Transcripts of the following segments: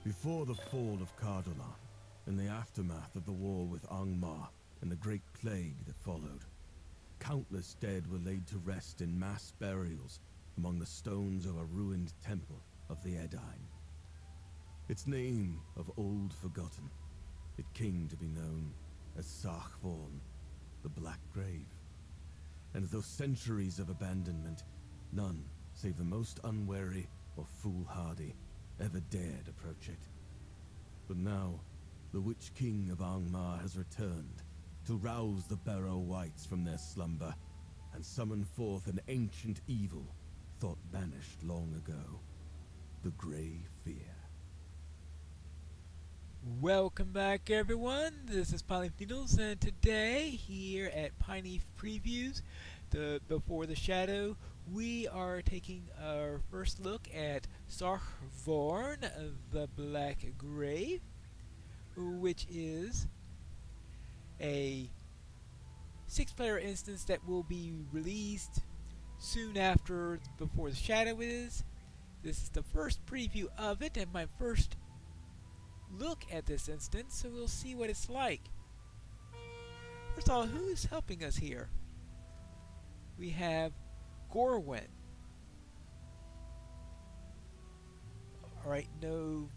Before the fall of Cardolan, in the aftermath of the war with Angmar and the great plague that followed, countless dead were laid to rest in mass burials among the stones of a ruined temple of the Edain. Its name of old forgotten, it came to be known as Sarkvorn, the Black Grave. And through centuries of abandonment, none save the most unwary or foolhardy ever dared approach it. But now, the Witch King of Angmar has returned to rouse the Barrow Wights from their slumber and summon forth an ancient evil thought banished long ago, the Grey Fear. Welcome back, everyone. This is Polyleaf Needles, and today here at Pineleaf Previews, the Before the Shadow, we are taking our first look at Sarkvorn, the Black Grave, which is a 6-player instance that will be released soon after Before the Shadow is. This is the first preview of it and my first look at this instance, so we'll see what it's like. First of all, who is helping us here? We have Gorwyn. Alright, no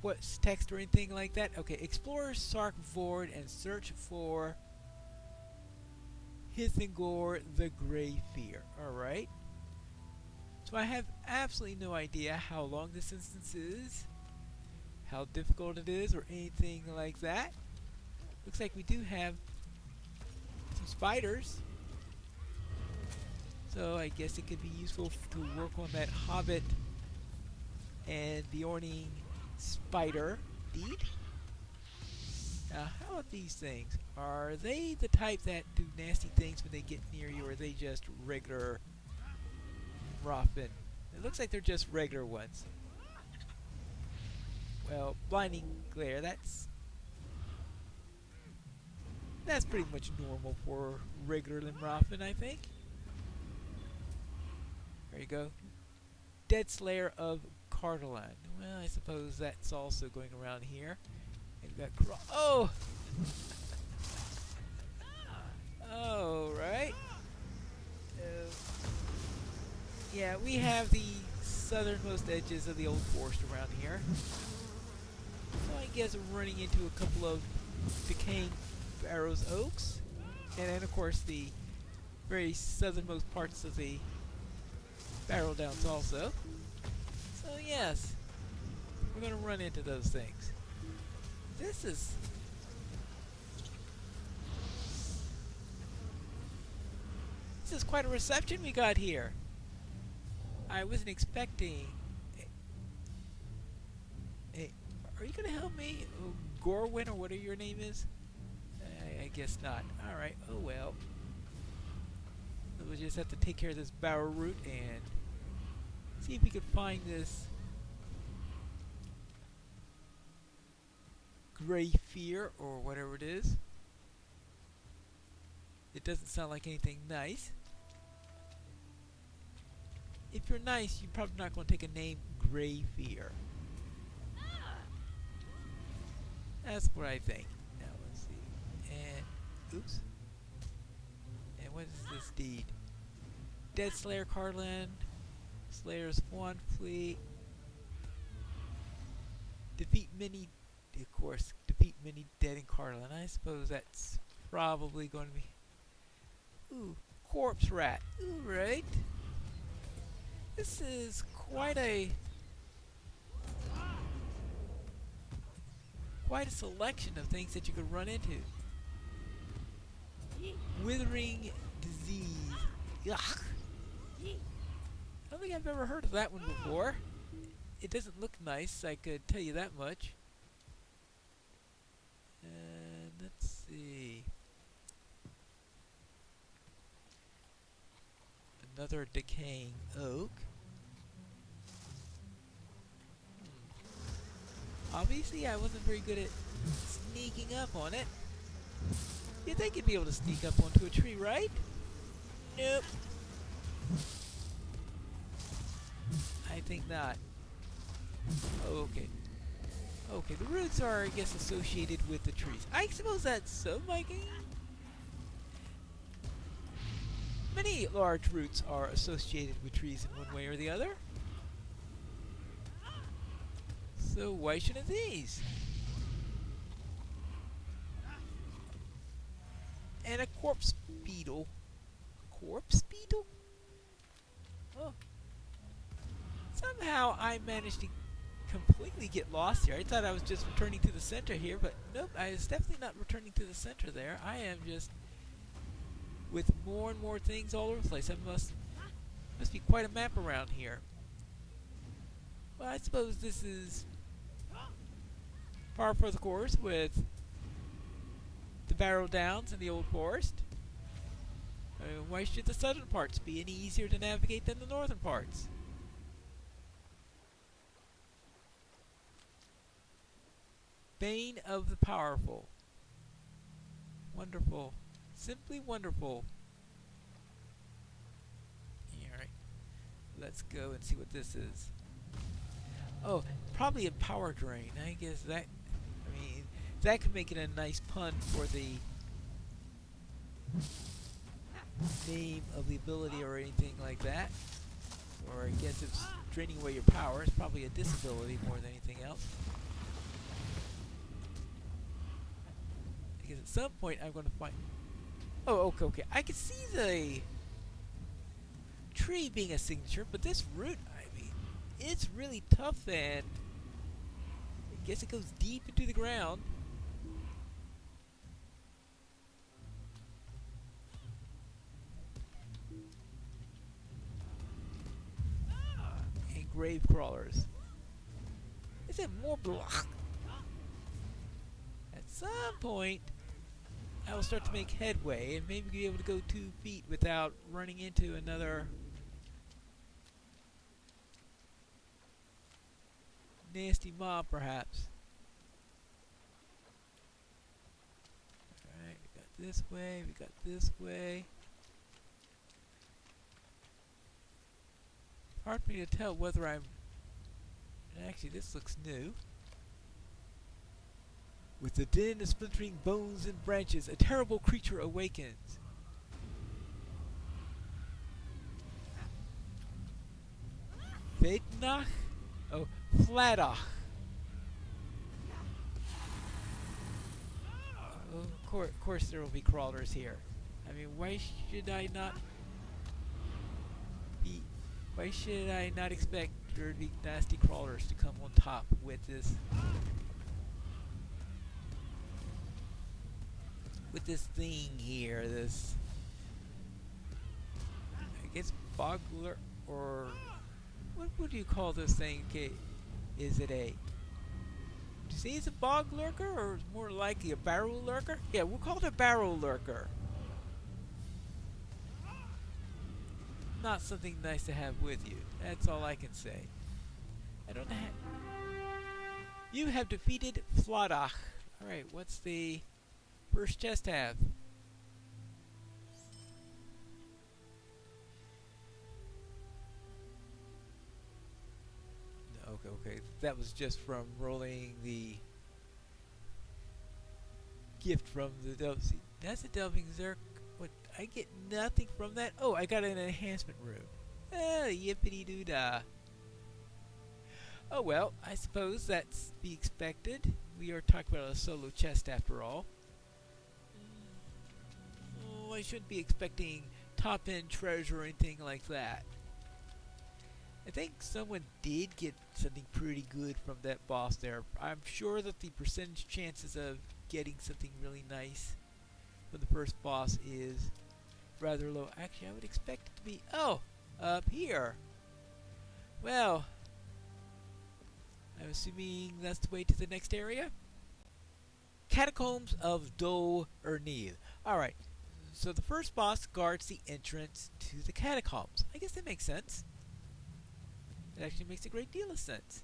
what's text or anything like that. Okay, explore Sarkvorn and search for Hithengor the Grey Fear. Alright. So I have absolutely no idea how long this instance is, how difficult it is, or anything like that. Looks like we do have some spiders, so I guess it could be useful to work on that Hobbit and Bjorning spider deed. Now, how about these things? Are they the type that do nasty things when they get near you, or are they just regular Roffin? It looks like they're just regular ones. Well, blinding glare, that's pretty much normal for regular Limroffin, I think. There you go. Dead Slayer of Cardolan. Well, I suppose that's also going around here. And we've got oh! Oh, right. Yeah, we have the southernmost edges of the old forest around here. So I guess we're running into a couple of decaying Barrows Oaks, and then of course the very southernmost parts of the Barrow Downs also. So yes, we're going to run into those things. This is quite a reception we got here. I wasn't expecting. Are you gonna help me, Gorwyn, or whatever your name is? I guess not. All right. Oh well. We'll just have to take care of this barrow root and see if we can find this Grey Fear or whatever it is. It doesn't sound like anything nice. If you're nice, you're probably not going to take a name Grey Fear. That's what I think. Now let's see. And oops. And what is this deed? Dead Slayer Cardolan, Slayer's Swan Fleet. Defeat many, of course. Defeat many dead in Cardolan. I suppose that's probably going to be. Ooh, Corpse Rat. Ooh, right. This is quite a selection of things that you could run into. Withering Disease. Yuck. I don't think I've ever heard of that one before. It doesn't look nice, I could tell you that much. And let's see. Another decaying oak. Obviously, I wasn't very good at sneaking up on it. You'd think you'd be able to sneak up onto a tree, right? Nope. I think not. Oh, okay. Okay, the roots are, I guess, associated with the trees. I suppose that's so, my game. Many large roots are associated with trees in one way or the other. So why shouldn't these? And a corpse beetle. Corpse beetle? Oh. Somehow I managed to completely get lost here. I thought I was just returning to the center here, but nope, I was definitely not returning to the center there. I am just with more and more things all over the place. I must be quite a map around here. Well, I suppose this is par for the course with the Barrow Downs and the Old Forest. Why should the southern parts be any easier to navigate than the northern parts? Bane of the Powerful. Wonderful. Simply wonderful. Alright. Let's go and see what this is. Oh, probably a power drain. I guess that... I mean, that could make it a nice pun for the name of the ability or anything like that. Or I guess it's draining away your power. It's probably a disability more than anything else. Because at some point I'm going to find... Oh, okay. I can see the tree being a signature, but this root, I mean, it's really tough and I guess it goes deep into the ground. And grave crawlers. Is it more block? At some point, I will start to make headway and maybe be able to go 2 feet without running into another nasty mob, perhaps. Alright, we got this way, we got this way. Hard for me to tell whether I'm... Actually, this looks new. With the din of splintering bones and branches, a terrible creature awakens. Fadnach? Oh, Fladach. Oh, of course there will be crawlers here. I mean, why should I not be... Why should I not expect there to be nasty crawlers to come on top with this... With this thing here, this... I guess bogler, or... What would you call this thing? Okay, is it a... Do you say it's a bog lurker, or more likely a barrow lurker? Yeah, we'll call it a barrow lurker. Not something nice to have with you. That's all I can say. I don't have... You have defeated Fladach. Alright, what's the... first chest have? Okay. That was just from rolling the gift from the Delving. That's a Delving Zerk. What? I get nothing from that? Oh, I got an enhancement room. Yippity-doo-dah. Oh well, I suppose that's be expected. We are talking about a solo chest after all. Oh, I shouldn't be expecting top-end treasure or anything like that. I think someone did get something pretty good from that boss there. I'm sure that the percentage chances of getting something really nice from the first boss is rather low. Actually, I would expect it to be... Oh! Up here! Well... I'm assuming that's the way to the next area? Catacombs of Dol Ernil. Alright, so the first boss guards the entrance to the catacombs. I guess that makes sense. It actually makes a great deal of sense.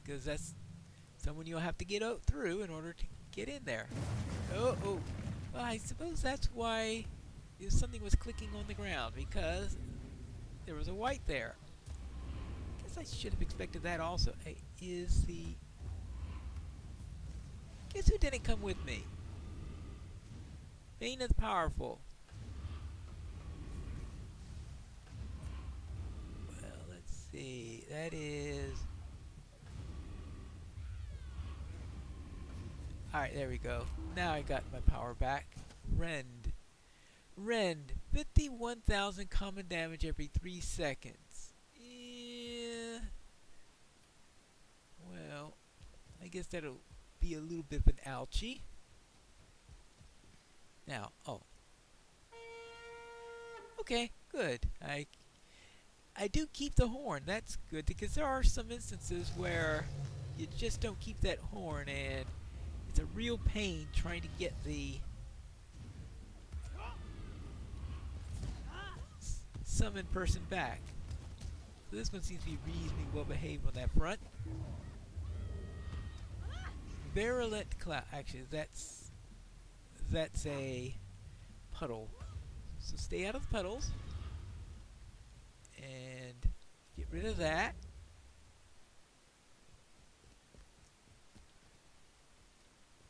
Because that's someone you'll have to get out through in order to get in there. Oh. Well, I suppose that's why something was clicking on the ground, because there was a white there. I guess I should have expected that also. Is the... Guess who didn't come with me? Bane of the Powerful. Well, let's see. That is... Alright, there we go. Now I got my power back. Rend. Rend. 51,000 common damage every 3 seconds. Yeah. Well, I guess that'll be a little bit of an ouchie. Now, oh. Okay, good. I do keep the horn. That's good because there are some instances where you just don't keep that horn and it's a real pain trying to get the summoned person back. So this one seems to be reasonably well behaved on that front. Virulent Cloud. Actually, that's a puddle. So stay out of the puddles and get rid of that.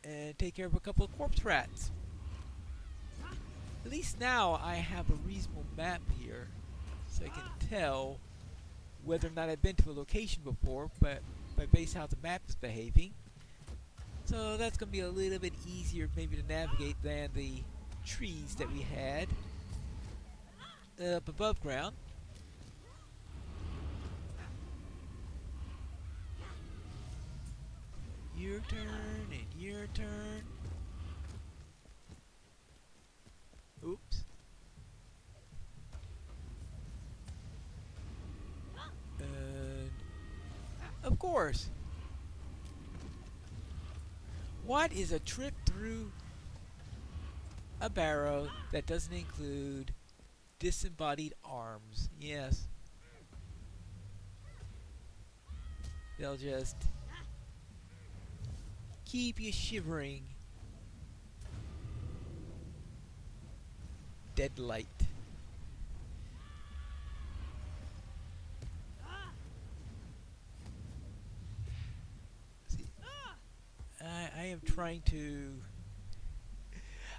And take care of a couple of corpse rats. At least now I have a reasonable map here, so I can tell whether or not I've been to a location before, but based how the map is behaving. So that's going to be a little bit easier maybe to navigate than the trees that we had up above ground. Your turn and your turn. Oops. And of course. What is a trip through a barrow that doesn't include disembodied arms? Yes. They'll just keep you shivering. Deadlight. See, I am trying to...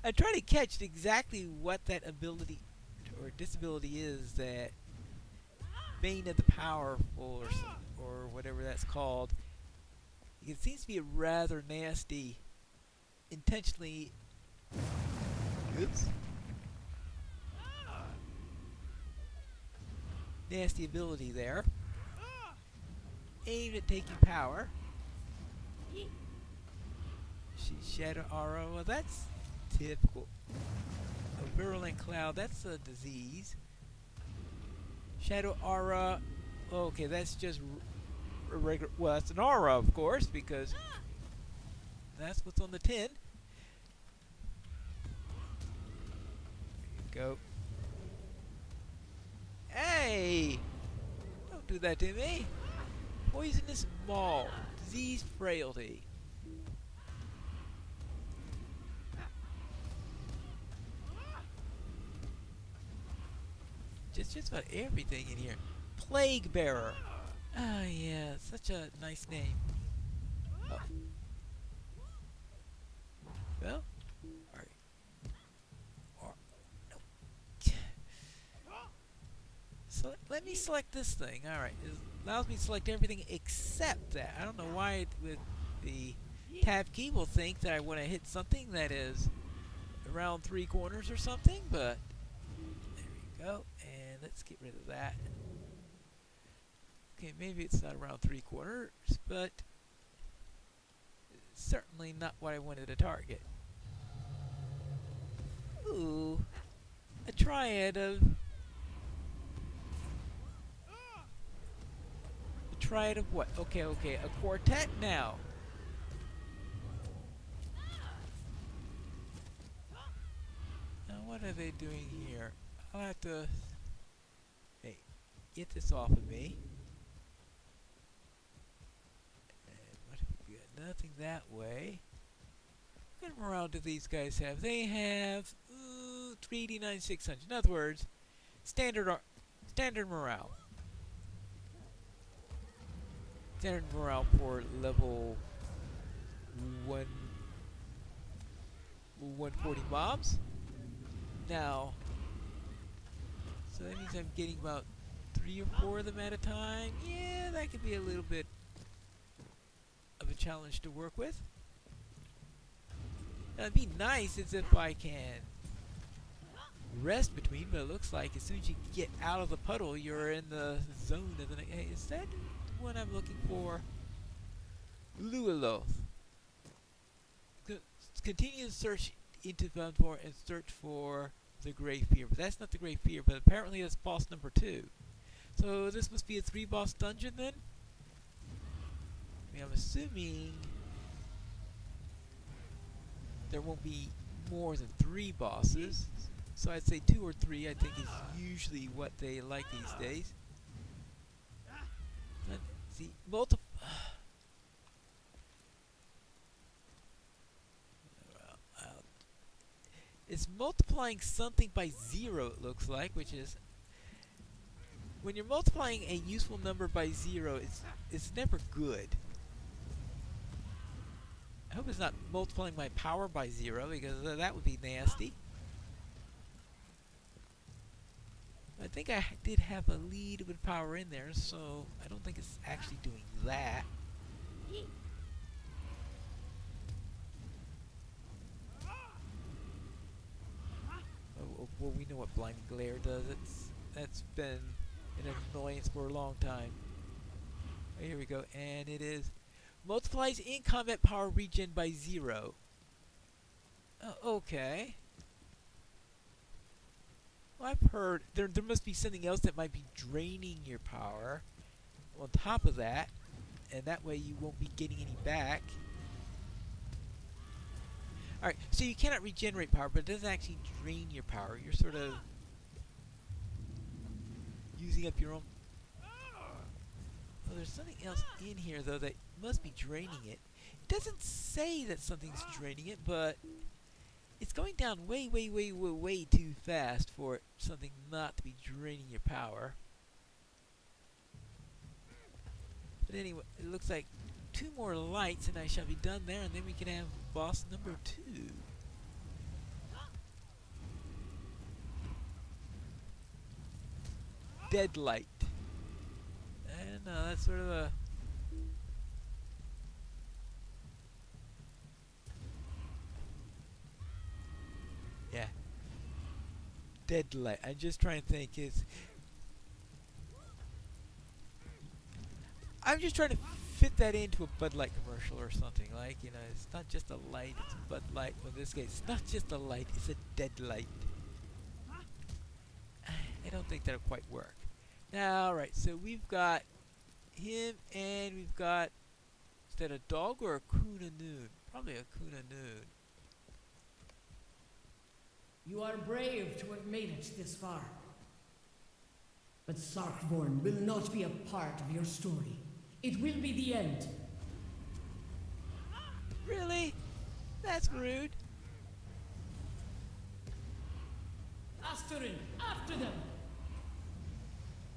I'm trying to catch exactly what that ability or disability is that Bane of the Powerful or whatever that's called. It seems to be a rather nasty, intentionally... Oops. Nasty ability there. Aimed at taking power. Shadow Aura, well that's typical. A Virulent Cloud, that's a disease. Shadow Aura, okay, that's just a regular, well that's an aura of course, because that's what's on the tin. There you go. Hey! Don't do that to me. Poisonous Maul. Disease Frailty. Just about everything in here. Plague Bearer. Ah, yeah, such a nice name. Oh. Well, alright. No. So let me select this thing. Alright, it allows me to select everything except that. I don't know why it, with the tab key will think that I want to hit something that is around 3 corners or something, but there we go. And let's get rid of that. Okay, maybe it's not around 3 quarters, but it's certainly not what I wanted to target. Ooh, a triad of... A triad of what? Okay, okay, a quartet now. Now what are they doing here? I'll have to... Hey, get this off of me. Nothing that way. What kind of morale do these guys have? They have 389,600. In other words, standard morale. Standard morale for level 1 140 mobs. Now, so that means I'm getting about 3 or 4 of them at a time. Yeah, that could be a little bit of a challenge to work with. Now, it'd be nice as if I can rest between, but it looks like as soon as you get out of the puddle, you're in the zone of the next. Hey, is that what I'm looking for? Lualoth. Continue to search into Valvor and search for the Grey Fear, but that's not the Grey Fear, but apparently that's boss number 2. So this must be a 3-boss dungeon then? I mean, I'm assuming there won't be more than 3 bosses. So I'd say 2 or 3, I think, is usually what they like these days. Let's see, it's multiplying something by 0, it looks like, which is... When you're multiplying a useful number by 0, it's never good. I hope it's not multiplying my power by 0, because that would be nasty. I think I did have a little bit of power in there, so I don't think it's actually doing that. Well, we know what Blinding Glare does. That's been an annoyance for a long time. Oh, here we go, and it is multiplies in combat power regen by 0. Okay. Well, I've heard there must be something else that might be draining your power on top of that, and that way you won't be getting any back. Alright, so you cannot regenerate power, but it doesn't actually drain your power. You're sort of using up your own... Oh, there's something else in here, though, that must be draining it. It doesn't say that something's draining it, but it's going down way, way, way, way, way too fast for something not to be draining your power. But anyway, it looks like 2 more lights and I shall be done there, and then we can have boss number 2. Deadlight. And that's sort of a... Yeah. Deadlight. I'm just trying to think. I'm just trying to fit that into a Bud Light commercial or something. Like, you know, it's not just a light, it's a Bud Light. Well, in this case, it's not just a light, it's a dead light. I don't think that'll quite work. Now, alright, so we've got him, and we've got... Is that a dog or a Kunanoon? Probably a Kunanoon. You are brave to have made it this far. But Sarkvorn will not be a part of your story. It will be the end. Really? That's rude. Asterin, after them!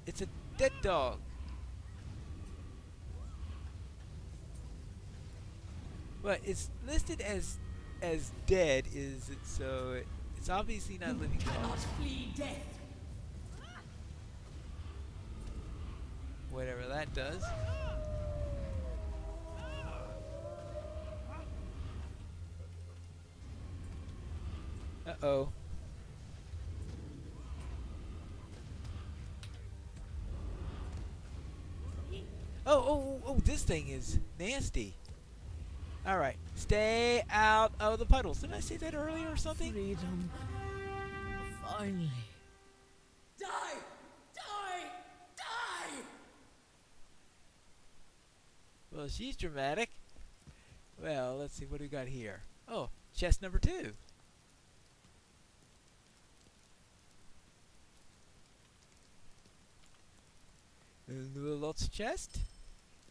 It's a dead dog. But it's listed as dead, is it? So it's obviously not living. You cannot flee death. Whatever that does. Uh-oh. Oh, this thing is nasty. Alright, stay out of the puddles. Didn't I say that earlier or something? Freedom. Finally. Die! Die! Die! Well, she's dramatic. Well, let's see, what do we got here? Oh, chest number 2. Lots chest.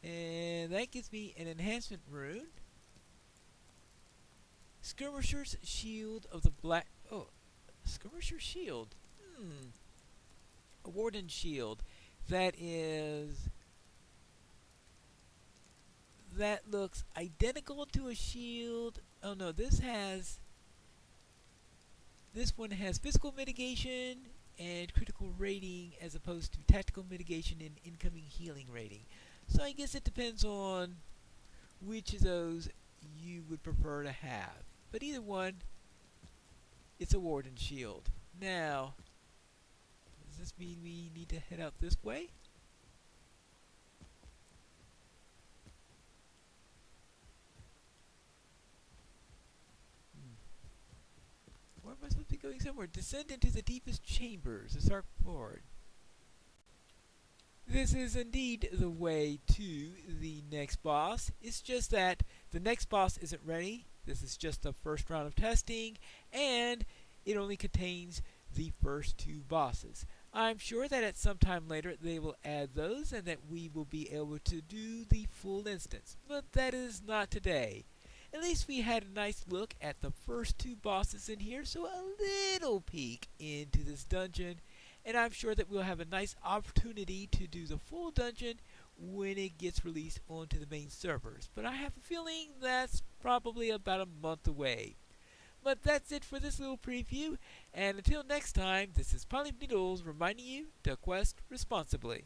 And that gives me an enhancement rune. Skirmisher's Shield of the Black... Oh, Skirmisher's Shield. A Warden Shield. That is... That looks identical to a shield. Oh no, this has This one has physical mitigation and critical rating as opposed to tactical mitigation and incoming healing rating. So I guess it depends on which of those you would prefer to have. But either one, it's a Warden Shield. Now, does this mean we need to head out this way? Where am I supposed to be going somewhere? Descend into the deepest chambers, the Sark Ford. This is indeed the way to the next boss. It's just that the next boss isn't ready. This is just the first round of testing, and it only contains the first two bosses. I'm sure that at some time later they will add those and that we will be able to do the full instance. But that is not today. At least we had a nice look at the first two bosses in here, so a little peek into this dungeon, and I'm sure that we'll have a nice opportunity to do the full dungeon when it gets released onto the main servers. But I have a feeling that's probably about a month away. But that's it for this little preview, and until next time, this is Polyneedles reminding you to quest responsibly.